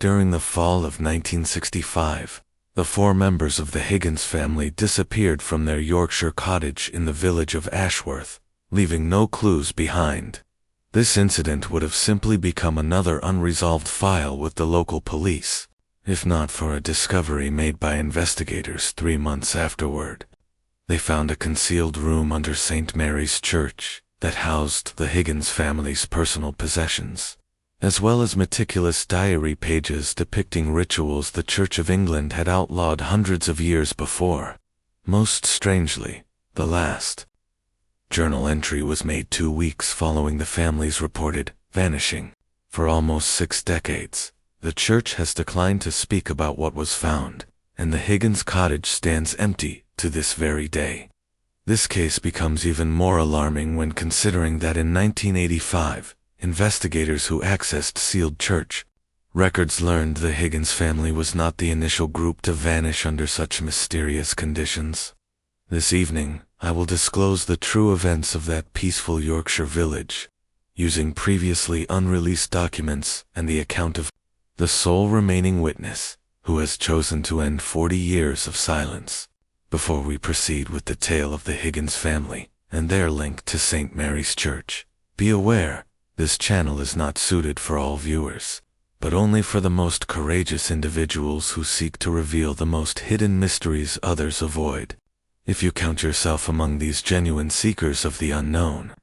During the fall of 1965, the 4 members of the Higgins family disappeared from their Yorkshire cottage in the village of Ashworth, leaving no clues behind. This incident would have simply become another unresolved file with the local police, if not for a discovery made by investigators 3 months afterward. They found a concealed room under St. Mary's Church that housed the Higgins family's personal possessions, as well as meticulous diary pages depicting rituals the Church of England had outlawed hundreds of years before. Most strangely, the last journal entry was made 2 weeks following the family's reported vanishing. For almost 6 decades, the church has declined to speak about what was found, and the Higgins cottage stands empty to this very day. This case becomes even more alarming when considering that in 1985, investigators who accessed sealed church records learned the Higgins family was not the initial group to vanish under such mysterious conditions. This evening, I will disclose the true events of that peaceful Yorkshire village, using previously unreleased documents and the account of the sole remaining witness who has chosen to end 40 years of silence. Before we proceed with the tale of the Higgins family and their link to St. Mary's Church, be aware, this channel is not suited for all viewers, but only for the most courageous individuals who seek to reveal the most hidden mysteries others avoid. If you count yourself among these genuine seekers of the unknown,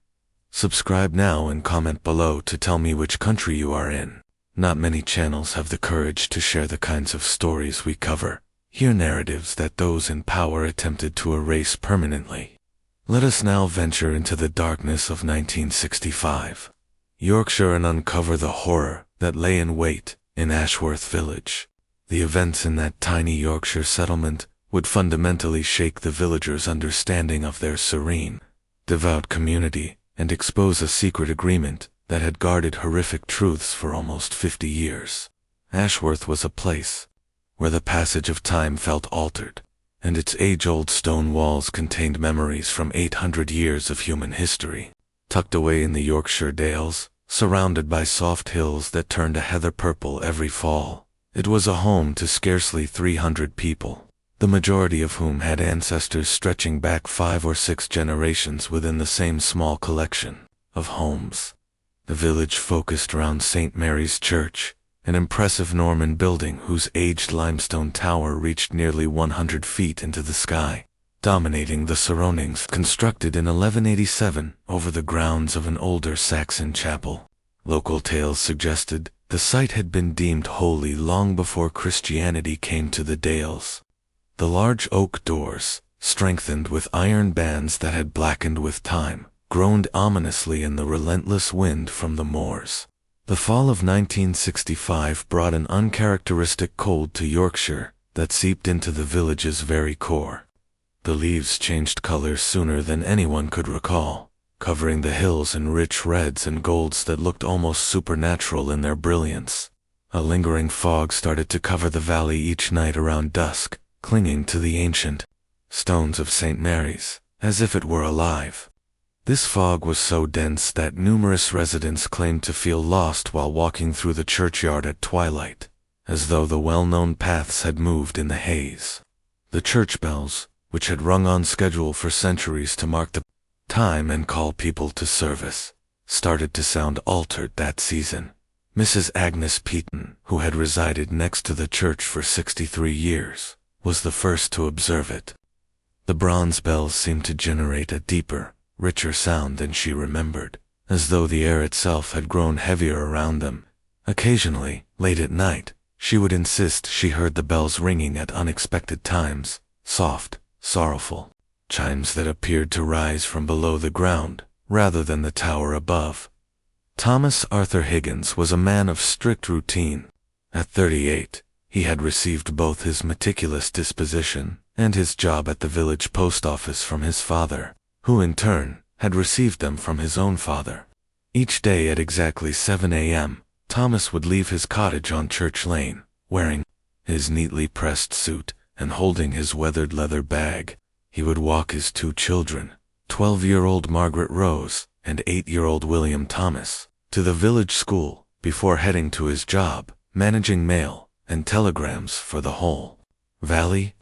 subscribe now and comment below to tell me which country you are in. Not many channels have the courage to share the kinds of stories we cover. Hear narratives that those in power attempted to erase permanently. Let us now venture into the darkness of 1965, Yorkshire, and uncover the horror that lay in wait in Ashworth village. The events in that tiny Yorkshire settlement would fundamentally shake the villagers' understanding of their serene, devout community and expose a secret agreement that had guarded horrific truths for almost 50 years. Ashworth was a place where the passage of time felt altered, and its age-old stone walls contained memories from 800 years of human history. Tucked away in the Yorkshire dales, surrounded by soft hills that turned a heather purple every fall, it was a home to scarcely 300 people, the majority of whom had ancestors stretching back 5 or 6 generations within the same small collection of homes. The village focused around St. Mary's Church, an impressive Norman building whose aged limestone tower reached nearly 100 feet into the sky, dominating the surroundings. Constructed in 1187 over the grounds of an older Saxon chapel, local tales suggested the site had been deemed holy long before Christianity came to the Dales. The large oak doors, strengthened with iron bands that had blackened with time, groaned ominously in the relentless wind from the moors. The fall of 1965 brought an uncharacteristic cold to Yorkshire that seeped into the village's very core. The leaves changed color sooner than anyone could recall, covering the hills in rich reds and golds that looked almost supernatural in their brilliance. A lingering fog started to cover the valley each night around dusk, clinging to the ancient stones of St. Mary's, as if it were alive. This fog was so dense that numerous residents claimed to feel lost while walking through the churchyard at twilight, as though the well-known paths had moved in the haze. The church bells, which had rung on schedule for centuries to mark the time and call people to service, started to sound altered that season. Mrs. Agnes Peaton, who had resided next to the church for 63 years, was the first to observe it. The bronze bells seemed to generate a deeper, richer sound than she remembered, as though the air itself had grown heavier around them. Occasionally, late at night, she would insist she heard the bells ringing at unexpected times, soft, sorrowful chimes that appeared to rise from below the ground, rather than the tower above. Thomas Arthur Higgins was a man of strict routine. At 38, he had received both his meticulous disposition and his job at the village post office from his father, who in turn had received them from his own father. Each day at exactly 7 a.m., Thomas would leave his cottage on Church Lane, wearing his neatly pressed suit and holding his weathered leather bag. He would walk his 2 children, 12-year-old Margaret Rose and 8-year-old William Thomas, to the village school before heading to his job, managing mail and telegrams for the whole valley.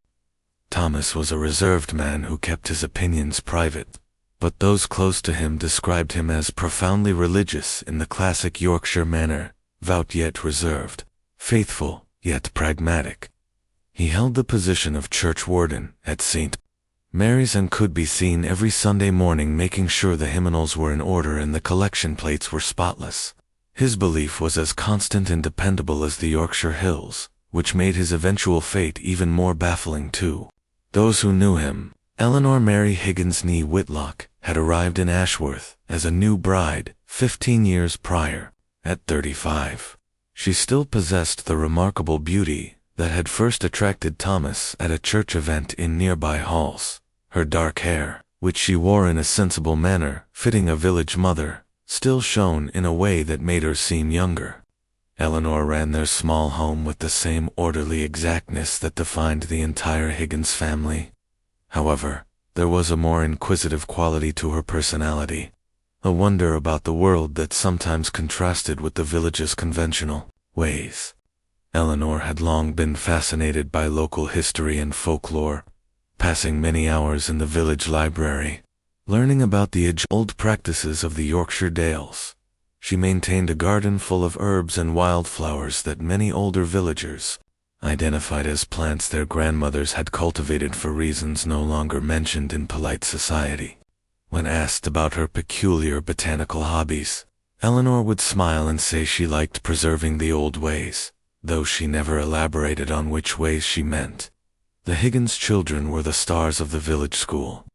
Thomas was a reserved man who kept his opinions private, but those close to him described him as profoundly religious in the classic Yorkshire manner, devout yet reserved, faithful yet pragmatic. He held the position of church warden at St. Mary's and could be seen every Sunday morning making sure the hymnals were in order and the collection plates were spotless. His belief was as constant and dependable as the Yorkshire hills, which made his eventual fate even more baffling too. Those who knew him, Eleanor Mary Higgins née Whitlock, had arrived in Ashworth as a new bride 15 years prior, at 35. She still possessed the remarkable beauty that had first attracted Thomas at a church event in nearby halls. Her dark hair, which she wore in a sensible manner, fitting a village mother, still shone in a way that made her seem younger. Eleanor ran their small home with the same orderly exactness that defined the entire Higgins family. However, there was a more inquisitive quality to her personality, a wonder about the world that sometimes contrasted with the village's conventional ways. Eleanor had long been fascinated by local history and folklore, passing many hours in the village library, learning about the age-old practices of the Yorkshire dales. She maintained a garden full of herbs and wildflowers that many older villagers identified as plants their grandmothers had cultivated for reasons no longer mentioned in polite society. When asked about her peculiar botanical hobbies, Eleanor would smile and say she liked preserving the old ways, though she never elaborated on which ways she meant. The Higgins children were the stars of the village school.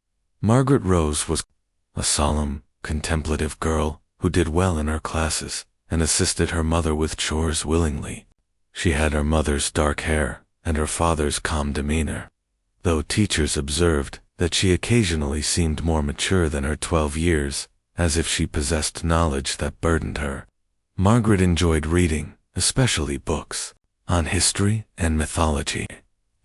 Margaret Rose was a solemn, contemplative girl who did well in her classes and assisted her mother with chores willingly. She had her mother's dark hair and her father's calm demeanor, though teachers observed that she occasionally seemed more mature than her 12 years, as if she possessed knowledge that burdened her. Margaret enjoyed reading, especially books on history and mythology,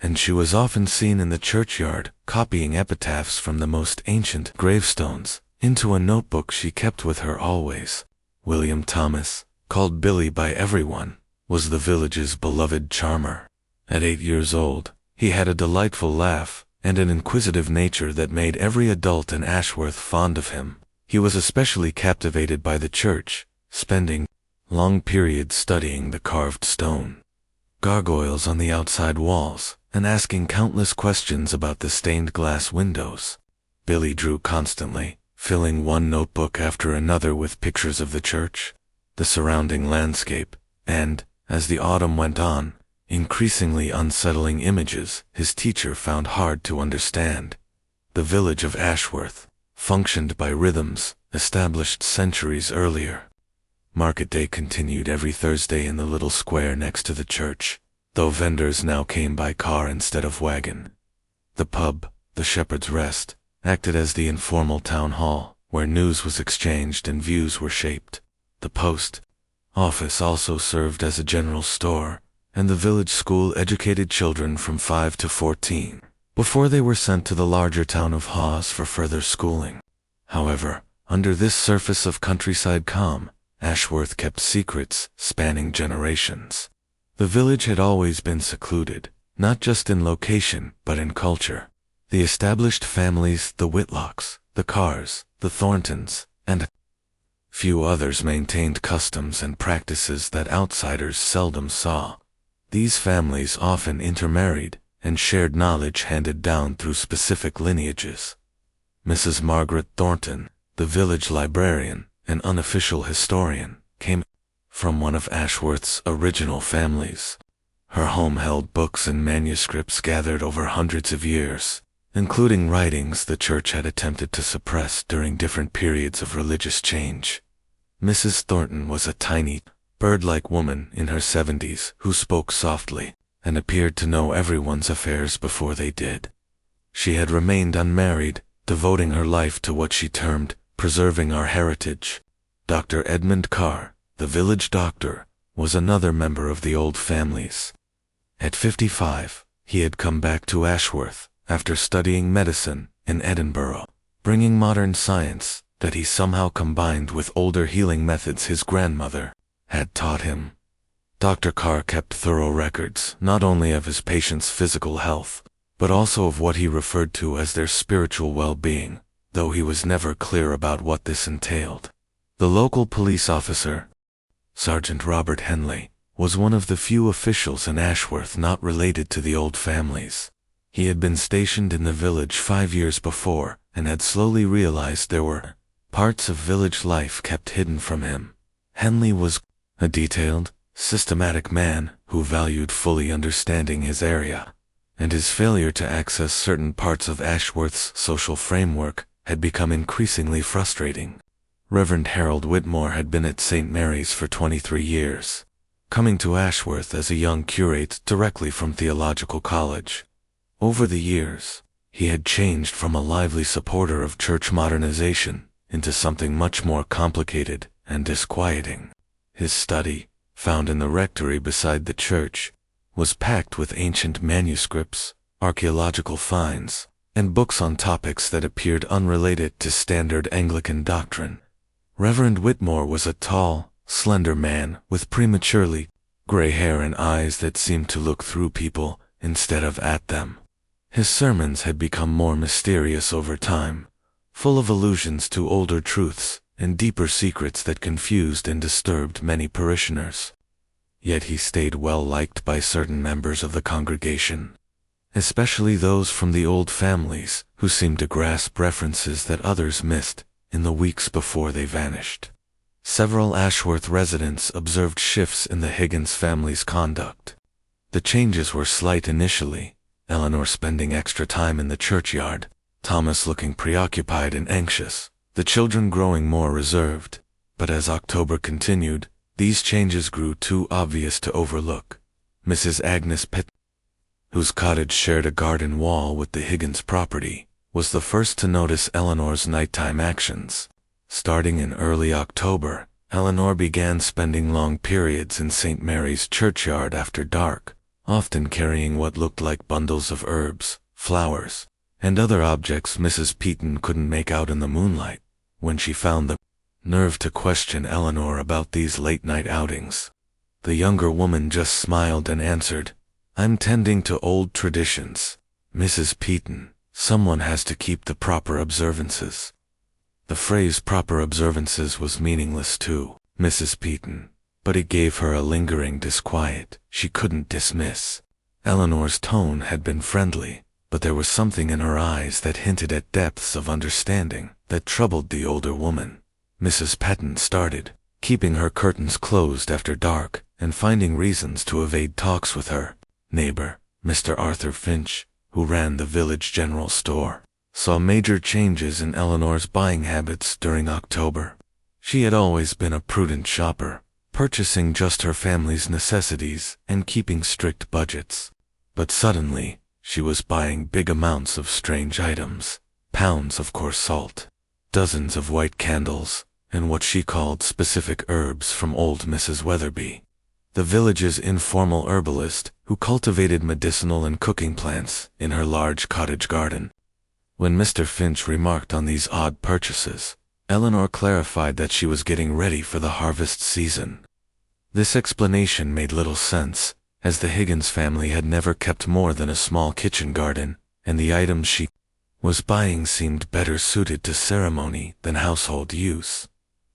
and she was often seen in the churchyard copying epitaphs from the most ancient gravestones into a notebook she kept with her always. William Thomas, called Billy by everyone, was the village's beloved charmer. At 8 years old, he had a delightful laugh and an inquisitive nature that made every adult in Ashworth fond of him. He was especially captivated by the church, spending long periods studying the carved stone gargoyles on the outside walls and asking countless questions about the stained glass windows. Billy drew constantly, filling one notebook after another with pictures of the church, the surrounding landscape, and, as the autumn went on, increasingly unsettling images his teacher found hard to understand. The village of Ashworth functioned by rhythms established centuries earlier. Market day continued every Thursday in the little square next to the church, though vendors now came by car instead of wagon. The pub, the Shepherd's Rest, acted as the informal town hall, where news was exchanged and views were shaped. The post office also served as a general store, and the village school educated children from 5 to 14, before they were sent to the larger town of Hawes for further schooling. However, under this surface of countryside calm, Ashworth kept secrets spanning generations. The village had always been secluded, not just in location, but in culture. The established families, the Whitlocks, the Carrs, the Thorntons, and few others maintained customs and practices that outsiders seldom saw. These families often intermarried and shared knowledge handed down through specific lineages. Mrs. Margaret Thornton, the village librarian, an unofficial historian, came from one of Ashworth's original families. Her home held books and manuscripts gathered over hundreds of years, including writings the church had attempted to suppress during different periods of religious change. Mrs. Thornton was a tiny, bird-like woman in her 70s who spoke softly and appeared to know everyone's affairs before they did. She had remained unmarried, devoting her life to what she termed preserving our heritage. Dr. Edmund Carr, the village doctor, was another member of the old families. At 55, he had come back to Ashworth after studying medicine in Edinburgh, bringing modern science that he somehow combined with older healing methods his grandmother had taught him. Dr. Carr kept thorough records not only of his patients' physical health, but also of what he referred to as their spiritual well-being, though he was never clear about what this entailed. The local police officer, Sergeant Robert Henley, was one of the few officials in Ashworth not related to the old families. He had been stationed in the village 5 years before and had slowly realized there were parts of village life kept hidden from him. Henley was a detailed, systematic man who valued fully understanding his area, and his failure to access certain parts of Ashworth's social framework had become increasingly frustrating. Reverend Harold Whitmore had been at St. Mary's for 23 years, coming to Ashworth as a young curate directly from theological college. Over the years, he had changed from a lively supporter of church modernization into something much more complicated and disquieting. His study, found in the rectory beside the church, was packed with ancient manuscripts, archaeological finds, and books on topics that appeared unrelated to standard Anglican doctrine. Reverend Whitmore was a tall, slender man with prematurely gray hair and eyes that seemed to look through people instead of at them. His sermons had become more mysterious over time, full of allusions to older truths and deeper secrets that confused and disturbed many parishioners. Yet he stayed well liked by certain members of the congregation, especially those from the old families who seemed to grasp references that others missed in the weeks before they vanished. Several Ashworth residents observed shifts in the Higgins family's conduct. The changes were slight initially, Eleanor spending extra time in the churchyard, Thomas looking preoccupied and anxious, the children growing more reserved. But as October continued, these changes grew too obvious to overlook. Mrs. Agnes Pitt, whose cottage shared a garden wall with the Higgins property, was the first to notice Eleanor's nighttime actions. Starting in early October, Eleanor began spending long periods in St. Mary's churchyard after dark, often carrying what looked like bundles of herbs, flowers, and other objects Mrs. Peaton couldn't make out in the moonlight. When she found the nerve to question Eleanor about these late-night outings, the younger woman just smiled and answered, "I'm tending to old traditions, Mrs. Peaton. Someone has to keep the proper observances." The phrase proper observances was meaningless to Mrs. Peaton, but it gave her a lingering disquiet she couldn't dismiss. Eleanor's tone had been friendly, but there was something in her eyes that hinted at depths of understanding that troubled the older woman. Mrs. Peaton started keeping her curtains closed after dark and finding reasons to evade talks with her neighbor, Mr. Arthur Finch, who ran the village general store, saw major changes in Eleanor's buying habits during October. She had always been a prudent shopper, purchasing just her family's necessities and keeping strict budgets. But suddenly, she was buying big amounts of strange items, pounds of coarse salt, dozens of white candles, and what she called specific herbs from old Mrs. Weatherby, the village's informal herbalist who cultivated medicinal and cooking plants in her large cottage garden. When Mr. Finch remarked on these odd purchases, Eleanor clarified that she was getting ready for the harvest season. This explanation made little sense, as the Higgins family had never kept more than a small kitchen garden, and the items she was buying seemed better suited to ceremony than household use.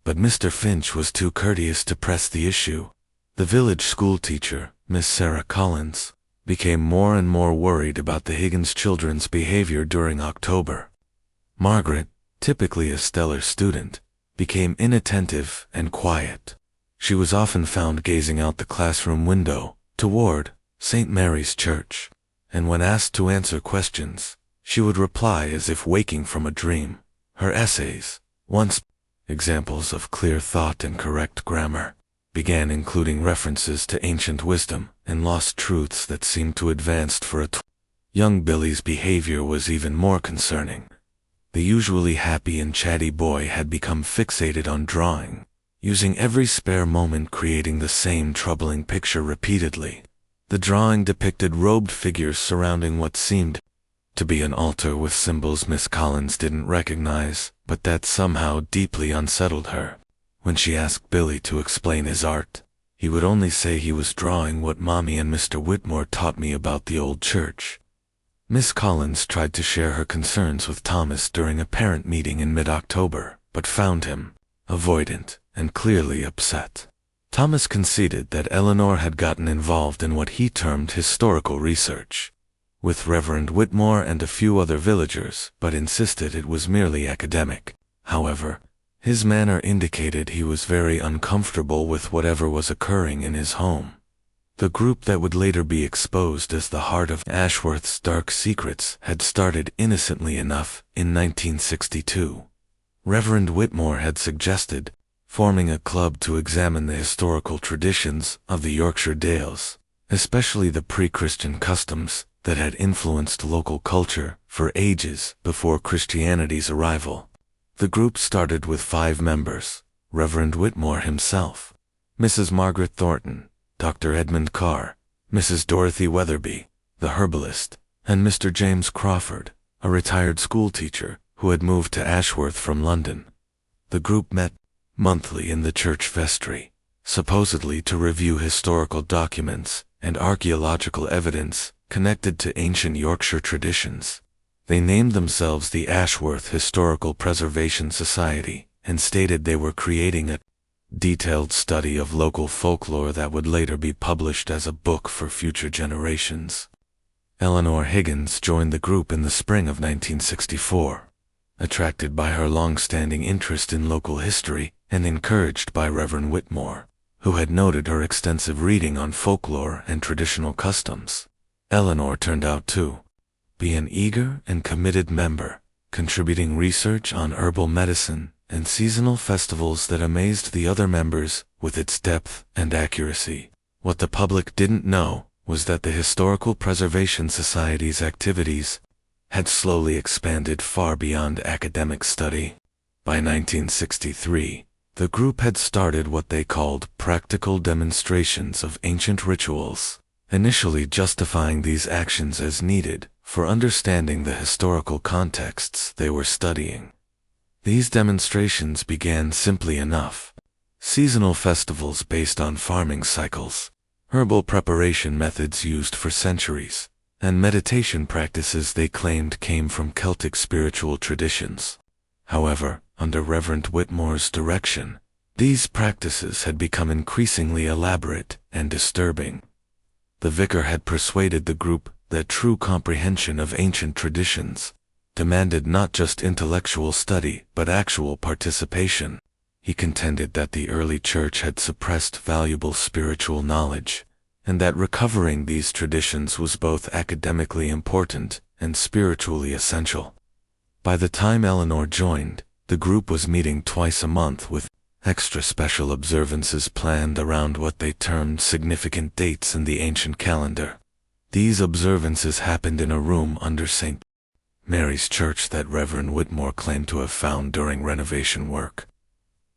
But Mr. Finch was too courteous to press the issue. The village schoolteacher, Miss Sarah Collins, became more and more worried about the Higgins children's behavior during October. Margaret, typically a stellar student, became inattentive and quiet. She was often found gazing out the classroom window toward St. Mary's Church, and when asked to answer questions, she would reply as if waking from a dream. Her essays, once examples of clear thought and correct grammar, began including references to ancient wisdom and lost truths that seemed to advance for a young Billy's behavior was even more concerning. The usually happy and chatty boy had become fixated on drawing, using every spare moment creating the same troubling picture repeatedly. The drawing depicted robed figures surrounding what seemed to be an altar with symbols Miss Collins didn't recognize, but that somehow deeply unsettled her. When she asked Billy to explain his art, He would only say he was drawing what Mommy and Mr. Whitmore taught me about the old church. Miss Collins tried to share her concerns with Thomas during a parent meeting in mid-October, but found him avoidant and clearly upset. Thomas conceded that Eleanor had gotten involved in what he termed historical research with Reverend Whitmore and a few other villagers, but insisted it was merely academic. However, his manner indicated he was very uncomfortable with whatever was occurring in his home. The group that would later be exposed as the heart of Ashworth's dark secrets had started innocently enough in 1962. Reverend Whitmore had suggested forming a club to examine the historical traditions of the Yorkshire Dales, especially the pre-Christian customs that had influenced local culture for ages before Christianity's arrival. The group started with 5 members: Reverend Whitmore himself, Mrs. Margaret Thornton, Dr. Edmund Carr, Mrs. Dorothy Weatherby, the herbalist, and Mr. James Crawford, a retired schoolteacher who had moved to Ashworth from London. The group met monthly in the church vestry, supposedly to review historical documents and archaeological evidence connected to ancient Yorkshire traditions. They named themselves the Ashworth Historical Preservation Society and stated they were creating a detailed study of local folklore that would later be published as a book for future generations. Eleanor Higgins joined the group in the spring of 1964, attracted by her long-standing interest in local history and encouraged by Reverend Whitmore, who had noted her extensive reading on folklore and traditional customs. Eleanor turned out to be an eager and committed member, contributing research on herbal medicine and seasonal festivals that amazed the other members with its depth and accuracy. What the public didn't know was that the Historical Preservation Society's activities had slowly expanded far beyond academic study. By 1963, the group had started what they called practical demonstrations of ancient rituals, initially justifying these actions as needed for understanding the historical contexts they were studying. These demonstrations began simply enough: seasonal festivals based on farming cycles, herbal preparation methods used for centuries, and meditation practices they claimed came from Celtic spiritual traditions. However, under Reverend Whitmore's direction, these practices had become increasingly elaborate and disturbing. The vicar had persuaded the group that true comprehension of ancient traditions demanded not just intellectual study but actual participation. He contended that the early church had suppressed valuable spiritual knowledge, and that recovering these traditions was both academically important and spiritually essential. By the time Eleanor joined, the group was meeting twice a month with extra special observances planned around what they termed significant dates in the ancient calendar. These observances happened in a room under St. Mary's Church that Reverend Whitmore claimed to have found during renovation work.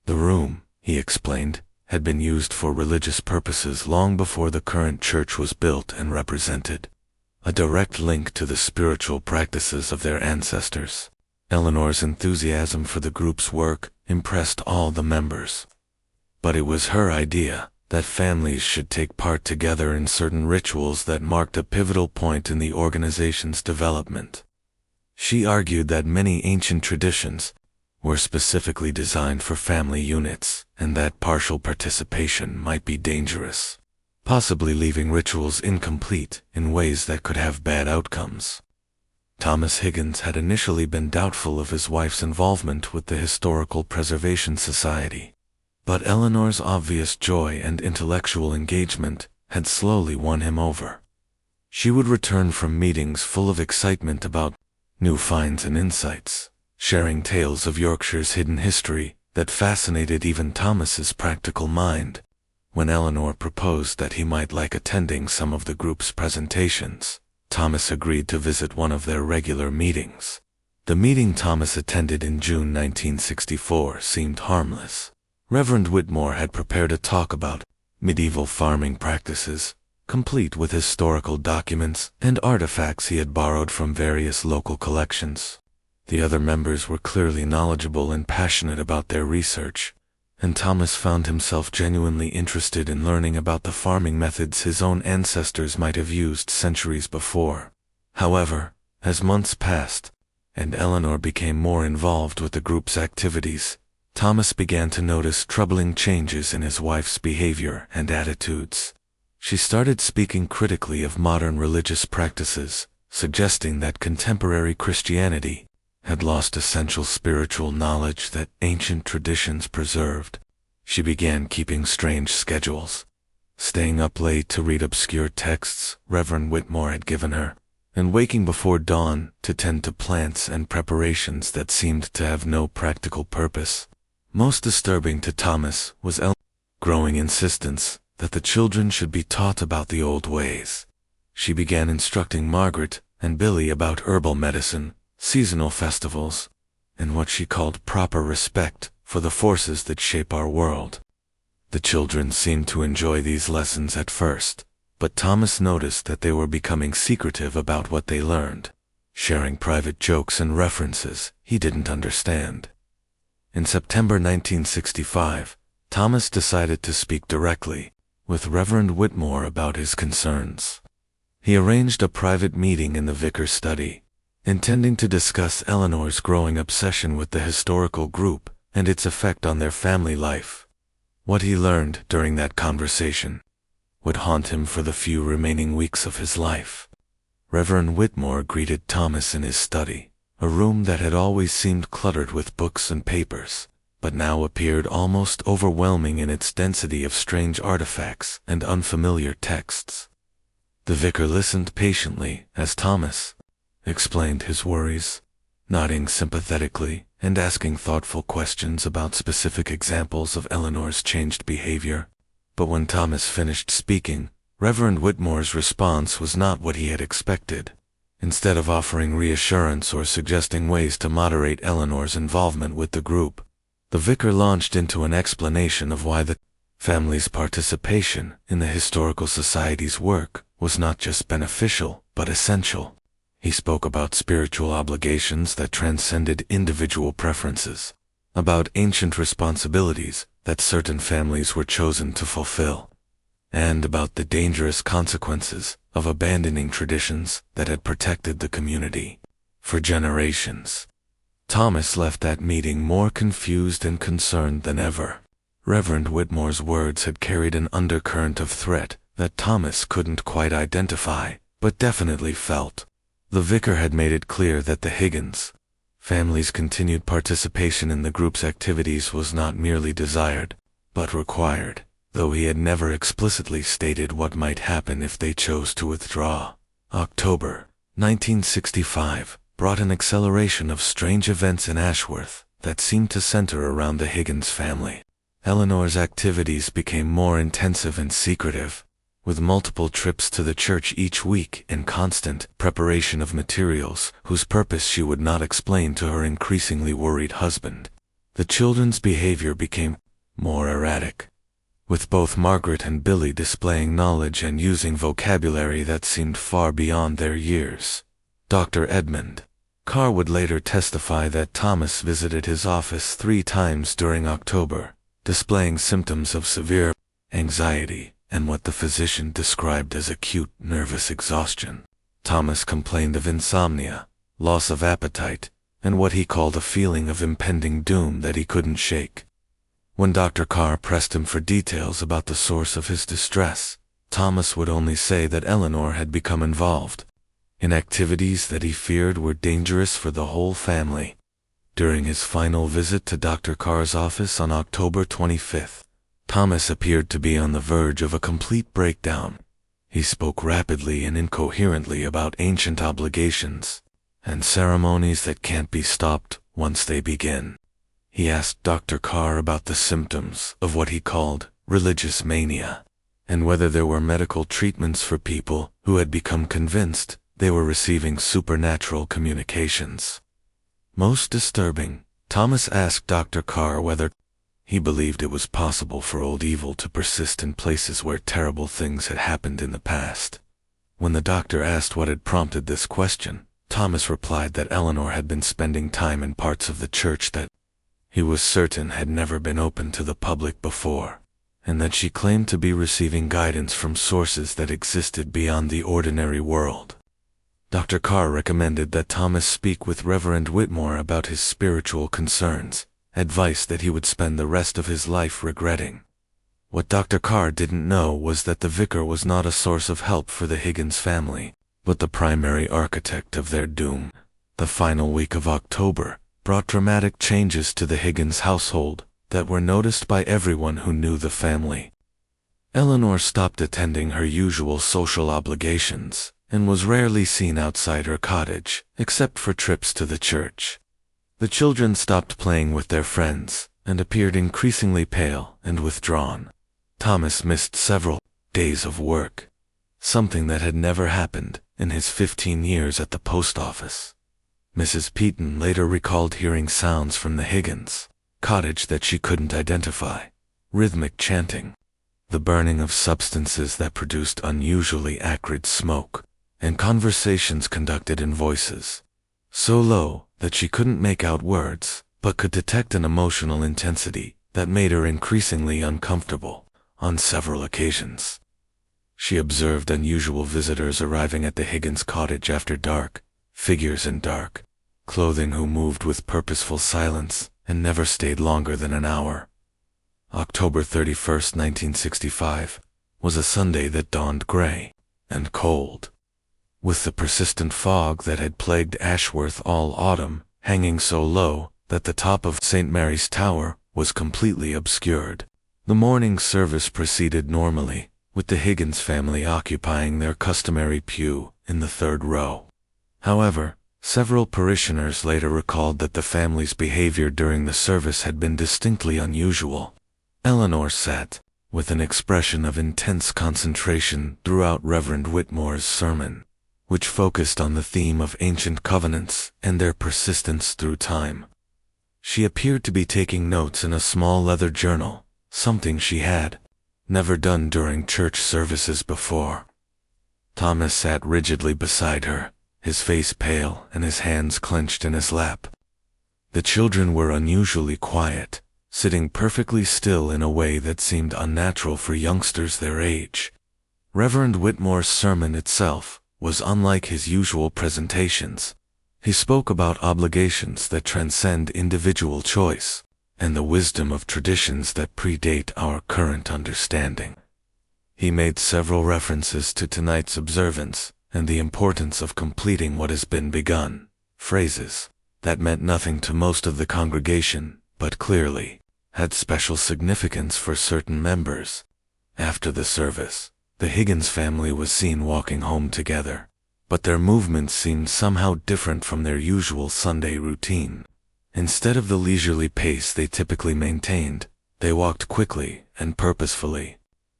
The room, he explained, had been used for religious purposes long before the current church was built and represented a direct link to the spiritual practices of their ancestors. Eleanor's enthusiasm for the group's work impressed all the members. But it was her idea that families should take part together in certain rituals that marked a pivotal point in the organization's development. She argued that many ancient traditions were specifically designed for family units, and that partial participation might be dangerous, possibly leaving rituals incomplete in ways that could have bad outcomes. Thomas Higgins had initially been doubtful of his wife's involvement with the Historical Preservation Society, but Eleanor's obvious joy and intellectual engagement had slowly won him over. She would return from meetings full of excitement about new finds and insights, sharing tales of Yorkshire's hidden history that fascinated even Thomas's practical mind. When Eleanor proposed that he might like attending some of the group's presentations, Thomas agreed to visit one of their regular meetings. The meeting Thomas attended in June 1964 seemed harmless. Reverend Whitmore had prepared a talk about medieval farming practices, complete with historical documents and artifacts he had borrowed from various local collections. The other members were clearly knowledgeable and passionate about their research, and Thomas found himself genuinely interested in learning about the farming methods his own ancestors might have used centuries before. However, as months passed, and Eleanor became more involved with the group's activities, Thomas began to notice troubling changes in his wife's behavior and attitudes. She started speaking critically of modern religious practices, suggesting that contemporary Christianity had lost essential spiritual knowledge that ancient traditions preserved. She began keeping strange schedules, staying up late to read obscure texts Reverend Whitmore had given her, and waking before dawn to tend to plants and preparations that seemed to have no practical purpose. Most disturbing to Thomas was Eleanor's growing insistence that the children should be taught about the old ways. She began instructing Margaret and Billy about herbal medicine, seasonal festivals, and what she called proper respect for the forces that shape our world. The children seemed to enjoy these lessons at first, but Thomas noticed that they were becoming secretive about what they learned, sharing private jokes and references he didn't understand. In September 1965, Thomas decided to speak directly with Reverend Whitmore about his concerns. He arranged a private meeting in the vicar's study, intending to discuss Eleanor's growing obsession with the historical group and its effect on their family life. What he learned during that conversation would haunt him for the few remaining weeks of his life. Reverend Whitmore greeted Thomas in his study, a room that had always seemed cluttered with books and papers, but now appeared almost overwhelming in its density of strange artifacts and unfamiliar texts. The vicar listened patiently as Thomas explained his worries, nodding sympathetically and asking thoughtful questions about specific examples of Eleanor's changed behavior. But when Thomas finished speaking, Reverend Whitmore's response was not what he had expected. Instead of offering reassurance or suggesting ways to moderate Eleanor's involvement with the group, the vicar launched into an explanation of why the family's participation in the Historical Society's work was not just beneficial, but essential. He spoke about spiritual obligations that transcended individual preferences, about ancient responsibilities that certain families were chosen to fulfill, and about the dangerous consequences of abandoning traditions that had protected the community for generations. Thomas left that meeting more confused and concerned than ever. Reverend Whitmore's words had carried an undercurrent of threat that Thomas couldn't quite identify, but definitely felt. The vicar had made it clear that the Higgins family's continued participation in the group's activities was not merely desired, but required, though he had never explicitly stated what might happen if they chose to withdraw. October 1965 brought an acceleration of strange events in Ashworth that seemed to center around the Higgins family. Eleanor's activities became more intensive and secretive, with multiple trips to the church each week and constant preparation of materials whose purpose she would not explain to her increasingly worried husband. The children's behavior became more erratic, with both Margaret and Billy displaying knowledge and using vocabulary that seemed far beyond their years. Dr. Edmund Carr would later testify that Thomas visited his office 3 times during October, displaying symptoms of severe anxiety and what the physician described as acute nervous exhaustion. Thomas complained of insomnia, loss of appetite, and what he called a feeling of impending doom that he couldn't shake. When Dr. Carr pressed him for details about the source of his distress, Thomas would only say that Eleanor had become involved in activities that he feared were dangerous for the whole family. During his final visit to Dr. Carr's office on October 25th, Thomas appeared to be on the verge of a complete breakdown. He spoke rapidly and incoherently about ancient obligations and ceremonies that can't be stopped once they begin. He asked Dr. Carr about the symptoms of what he called religious mania, and whether there were medical treatments for people who had become convinced they were receiving supernatural communications. Most disturbing, Thomas asked Dr. Carr whether he believed it was possible for old evil to persist in places where terrible things had happened in the past. When the doctor asked what had prompted this question, Thomas replied that Eleanor had been spending time in parts of the church that he was certain had never been open to the public before, and that she claimed to be receiving guidance from sources that existed beyond the ordinary world. Dr. Carr recommended that Thomas speak with Reverend Whitmore about his spiritual concerns, advice that he would spend the rest of his life regretting. What Dr. Carr didn't know was that the vicar was not a source of help for the Higgins family, but the primary architect of their doom. The final week of October brought dramatic changes to the Higgins household that were noticed by everyone who knew the family. Eleanor stopped attending her usual social obligations and was rarely seen outside her cottage, except for trips to the church. The children stopped playing with their friends and appeared increasingly pale and withdrawn. Thomas missed several days of work, something that had never happened in his 15 years at the post office. Mrs. Peaton later recalled hearing sounds from the Higgins cottage that she couldn't identify: rhythmic chanting, the burning of substances that produced unusually acrid smoke, and conversations conducted in voices so low that she couldn't make out words, but could detect an emotional intensity that made her increasingly uncomfortable. On several occasions, she observed unusual visitors arriving at the Higgins cottage after dark, figures in dark clothing who moved with purposeful silence and never stayed longer than an hour. October 31st, 1965, was a Sunday that dawned gray and cold, with the persistent fog that had plagued Ashworth all autumn hanging so low that the top of St. Mary's Tower was completely obscured. The morning service proceeded normally, with the Higgins family occupying their customary pew in the third row. However, several parishioners later recalled that the family's behavior during the service had been distinctly unusual. Eleanor sat with an expression of intense concentration throughout Reverend Whitmore's sermon, which focused on the theme of ancient covenants and their persistence through time. She appeared to be taking notes in a small leather journal, something she had never done during church services before. Thomas sat rigidly beside her, his face pale and his hands clenched in his lap. The children were unusually quiet, sitting perfectly still in a way that seemed unnatural for youngsters their age. Reverend Whitmore's sermon itself was unlike his usual presentations. He spoke about obligations that transcend individual choice, and the wisdom of traditions that predate our current understanding. He made several references to tonight's observance and the importance of completing what has been begun, phrases that meant nothing to most of the congregation, but clearly had special significance for certain members. After the service, the Higgins family was seen walking home together, but their movements seemed somehow different from their usual Sunday routine. Instead of the leisurely pace they typically maintained, they walked quickly and purposefully,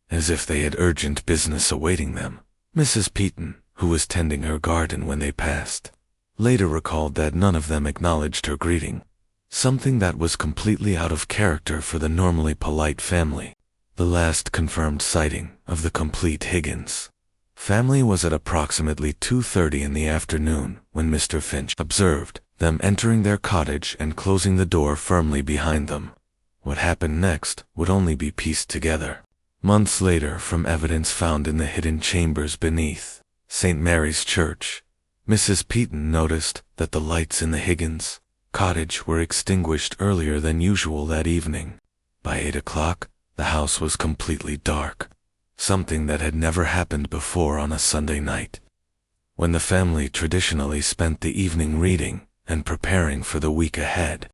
as if they had urgent business awaiting them. Mrs. Peaton, who was tending her garden when they passed, later recalled that none of them acknowledged her greeting, something that was completely out of character for the normally polite family. The last confirmed sighting of the complete Higgins family was at approximately 2:30 in the afternoon when Mr. Finch observed them entering their cottage and closing the door firmly behind them. What happened next would only be pieced together months later from evidence found in the hidden chambers beneath St. Mary's Church. Mrs. Peaton noticed that the lights in the Higgins cottage were extinguished earlier than usual that evening. By 8 o'clock, the house was completely dark, something that had never happened before on a Sunday night, when the family traditionally spent the evening reading and preparing for the week ahead.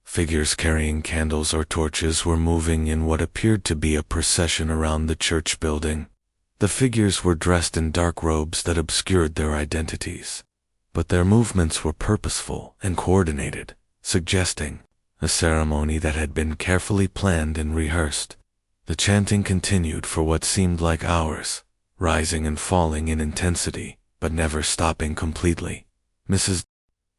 Figures carrying candles or torches were moving in what appeared to be a procession around the church building. The figures were dressed in dark robes that obscured their identities, but their movements were purposeful and coordinated, suggesting a ceremony that had been carefully planned and rehearsed. The chanting continued for what seemed like hours, rising and falling in intensity, but never stopping completely. Mrs.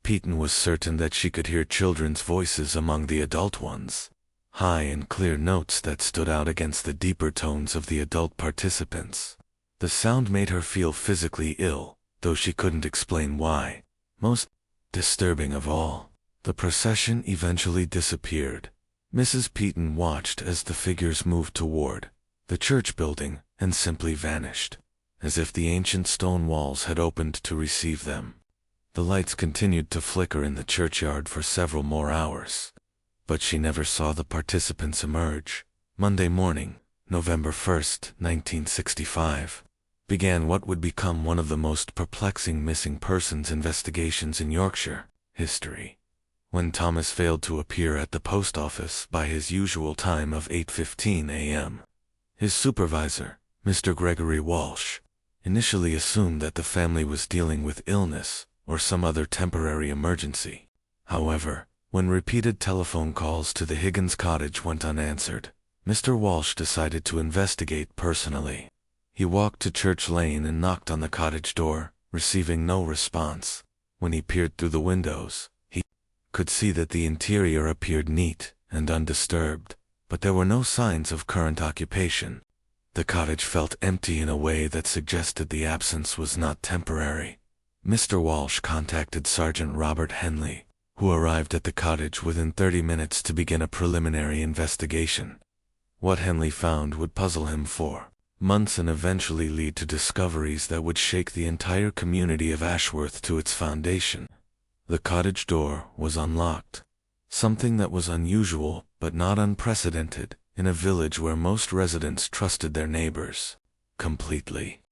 Peaton was certain that she could hear children's voices among the adult ones, high and clear notes that stood out against the deeper tones of the adult participants. The sound made her feel physically ill, though she couldn't explain why. Most disturbing of all, The procession eventually disappeared. Mrs. Peaton watched as the figures moved toward the church building and simply vanished, as if the ancient stone walls had opened to receive them. The lights continued to flicker in the churchyard for several more hours, but she never saw the participants emerge. Monday morning, November 1st, 1965, began what would become one of the most perplexing missing persons investigations in Yorkshire history. When Thomas failed to appear at the post office by his usual time of 8:15 a.m., his supervisor, Mr. Gregory Walsh, initially assumed that the family was dealing with illness or some other temporary emergency. However, when repeated telephone calls to the Higgins cottage went unanswered, Mr. Walsh decided to investigate personally. He walked to Church Lane and knocked on the cottage door, receiving no response. When he peered through the windows, he could see that the interior appeared neat and undisturbed, but there were no signs of current occupation. The cottage felt empty in a way that suggested the absence was not temporary. Mr. Walsh contacted Sergeant Robert Henley, who arrived at the cottage within 30 minutes to begin a preliminary investigation. What Henley found would puzzle him for months and eventually lead to discoveries that would shake the entire community of Ashworth to its foundation. The cottage door was unlocked, something that was unusual but not unprecedented in a village where most residents trusted their neighbors completely.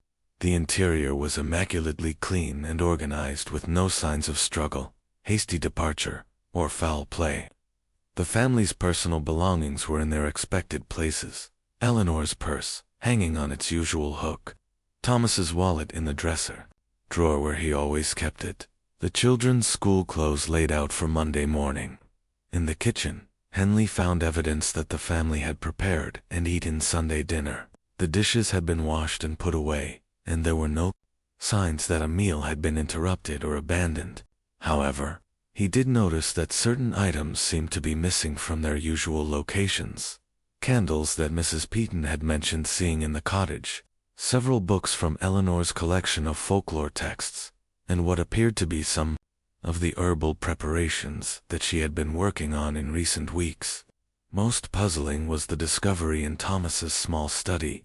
The interior was immaculately clean and organized with no signs of struggle, hasty departure, or foul play. The family's personal belongings were in their expected places. Eleanor's purse, hanging on its usual hook. Thomas's wallet in the dresser drawer where he always kept it. The children's school clothes laid out for Monday morning. In the kitchen, Henley found evidence that the family had prepared and eaten Sunday dinner. The dishes had been washed and put away, and there were no signs that a meal had been interrupted or abandoned. However, he did notice that certain items seemed to be missing from their usual locations. Candles that Mrs. Peaton had mentioned seeing in the cottage, several books from Eleanor's collection of folklore texts, and what appeared to be some of the herbal preparations that she had been working on in recent weeks. Most puzzling was the discovery in Thomas's small study.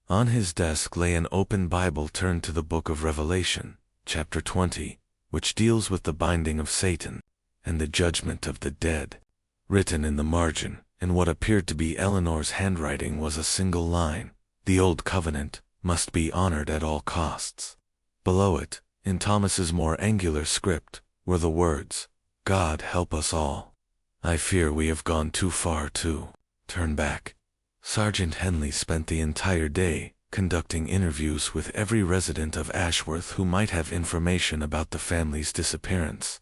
On his desk lay an open Bible turned to the Book of Revelation, chapter 20, which deals with the binding of Satan and the judgment of the dead. Written in the margin, in what appeared to be Eleanor's handwriting, was a single line: "The old covenant must be honored at all costs." Below it, in Thomas's more angular script, were the words, "God help us all. I fear we have gone too far to turn back." Sergeant Henley spent the entire day conducting interviews with every resident of Ashworth who might have information about the family's disappearance.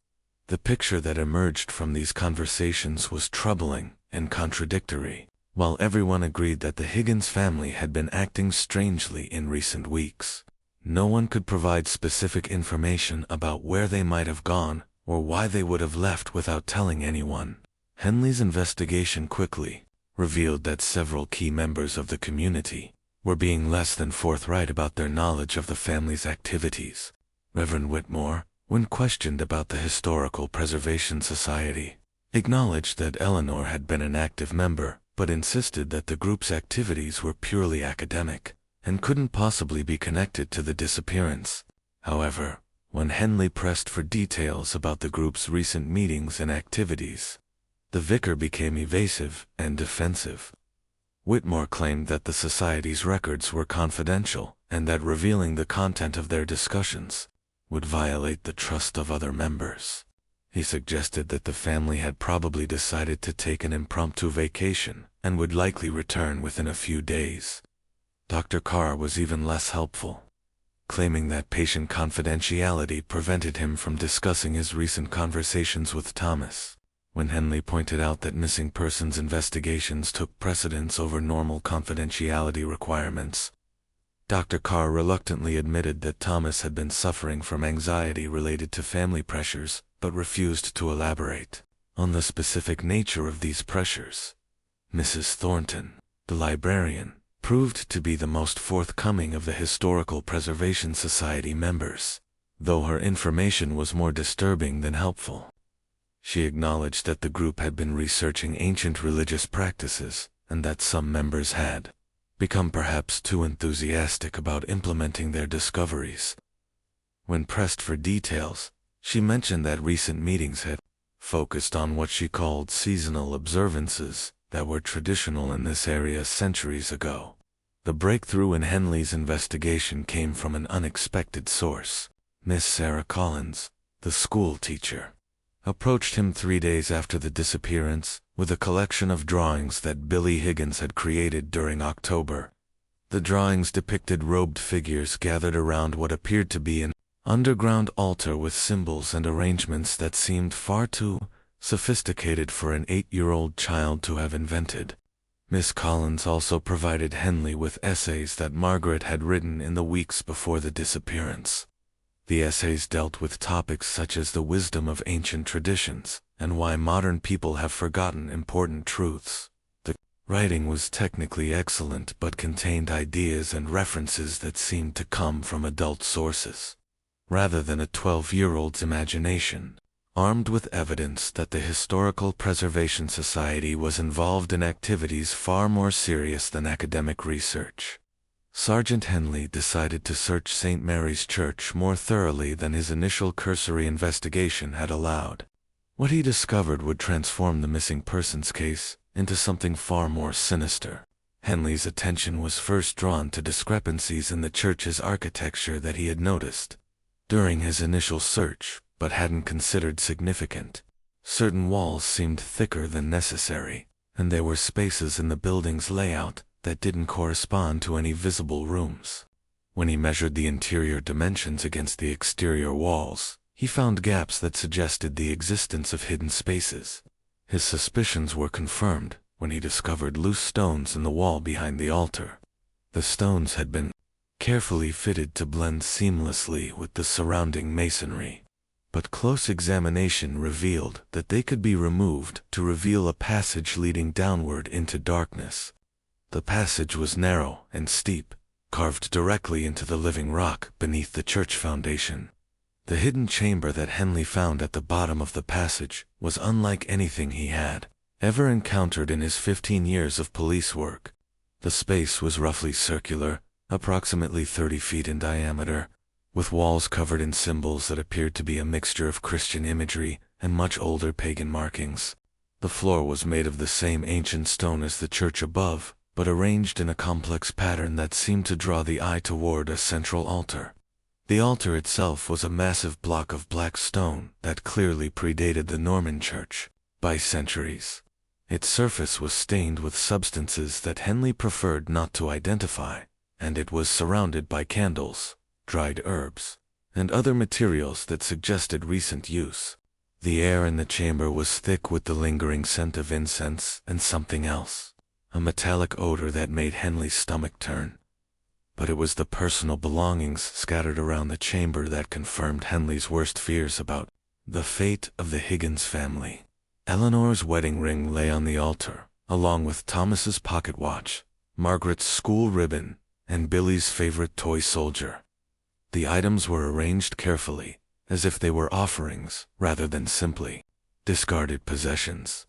The picture that emerged from these conversations was troubling and contradictory. While everyone agreed that the Higgins family had been acting strangely in recent weeks, no one could provide specific information about where they might have gone or why they would have left without telling anyone. Henley's investigation quickly revealed that several key members of the community were being less than forthright about their knowledge of the family's activities. Reverend Whitmore, when questioned about the Historical Preservation Society, acknowledged that Eleanor had been an active member, but insisted that the group's activities were purely academic and couldn't possibly be connected to the disappearance. However, when Henley pressed for details about the group's recent meetings and activities, the vicar became evasive and defensive. Whitmore claimed that the society's records were confidential and that revealing the content of their discussions would violate the trust of other members. He suggested that the family had probably decided to take an impromptu vacation and would likely return within a few days. Dr. Carr was even less helpful, claiming that patient confidentiality prevented him from discussing his recent conversations with Thomas. When Henley pointed out that missing persons investigations took precedence over normal confidentiality requirements, Dr. Carr reluctantly admitted that Thomas had been suffering from anxiety related to family pressures, but refused to elaborate on the specific nature of these pressures. Mrs. Thornton, the librarian, proved to be the most forthcoming of the Historical Preservation Society members, though her information was more disturbing than helpful. She acknowledged that the group had been researching ancient religious practices, and that some members had become perhaps too enthusiastic about implementing their discoveries. When pressed for details, she mentioned that recent meetings had focused on what she called seasonal observances that were traditional in this area centuries ago. The breakthrough in Henley's investigation came from an unexpected source. Miss Sarah Collins, the school teacher, approached him 3 days after the disappearance with a collection of drawings that Billy Higgins had created during October. The drawings depicted robed figures gathered around what appeared to be an underground altar with symbols and arrangements that seemed far too sophisticated for an 8-year-old child to have invented. Miss Collins also provided Henley with essays that Margaret had written in the weeks before the disappearance. The essays dealt with topics such as the wisdom of ancient traditions and why modern people have forgotten important truths. The writing was technically excellent but contained ideas and references that seemed to come from adult sources, rather than a 12-year-old's imagination. Armed with evidence that the Historical Preservation Society was involved in activities far more serious than academic research, Sergeant Henley decided to search St. Mary's Church more thoroughly than his initial cursory investigation had allowed. What he discovered would transform the missing persons case into something far more sinister. Henley's attention was first drawn to discrepancies in the church's architecture that he had noticed during his initial search, but hadn't considered significant. Certain walls seemed thicker than necessary, and there were spaces in the building's layout that didn't correspond to any visible rooms. When he measured the interior dimensions against the exterior walls, he found gaps that suggested the existence of hidden spaces. His suspicions were confirmed when he discovered loose stones in the wall behind the altar. The stones had been carefully fitted to blend seamlessly with the surrounding masonry, but close examination revealed that they could be removed to reveal a passage leading downward into darkness. The passage was narrow and steep, carved directly into the living rock beneath the church foundation. The hidden chamber that Henley found at the bottom of the passage was unlike anything he had ever encountered in his 15 years of police work. The space was roughly circular, approximately 30 feet in diameter, with walls covered in symbols that appeared to be a mixture of Christian imagery and much older pagan markings. The floor was made of the same ancient stone as the church above, but arranged in a complex pattern that seemed to draw the eye toward a central altar. The altar itself was a massive block of black stone that clearly predated the Norman church by centuries. Its surface was stained with substances that Henley preferred not to identify, and it was surrounded by candles, dried herbs, and other materials that suggested recent use. The air in the chamber was thick with the lingering scent of incense and something else, a metallic odor that made Henley's stomach turn. But it was the personal belongings scattered around the chamber that confirmed Henley's worst fears about the fate of the Higgins family. Eleanor's wedding ring lay on the altar, along with Thomas's pocket watch, Margaret's school ribbon, and Billy's favorite toy soldier. The items were arranged carefully, as if they were offerings rather than simply discarded possessions.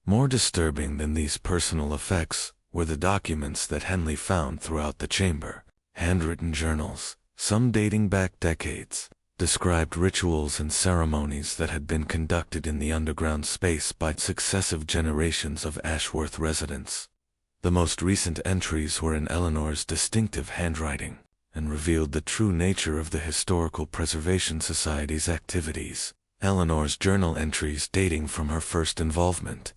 More disturbing than these personal effects were the documents that Henley found throughout the chamber. Handwritten journals, some dating back decades, described rituals and ceremonies that had been conducted in the underground space by successive generations of Ashworth residents. The most recent entries were in Eleanor's distinctive handwriting and revealed the true nature of the Historical Preservation Society's activities. Eleanor's journal entries dating from her first involvement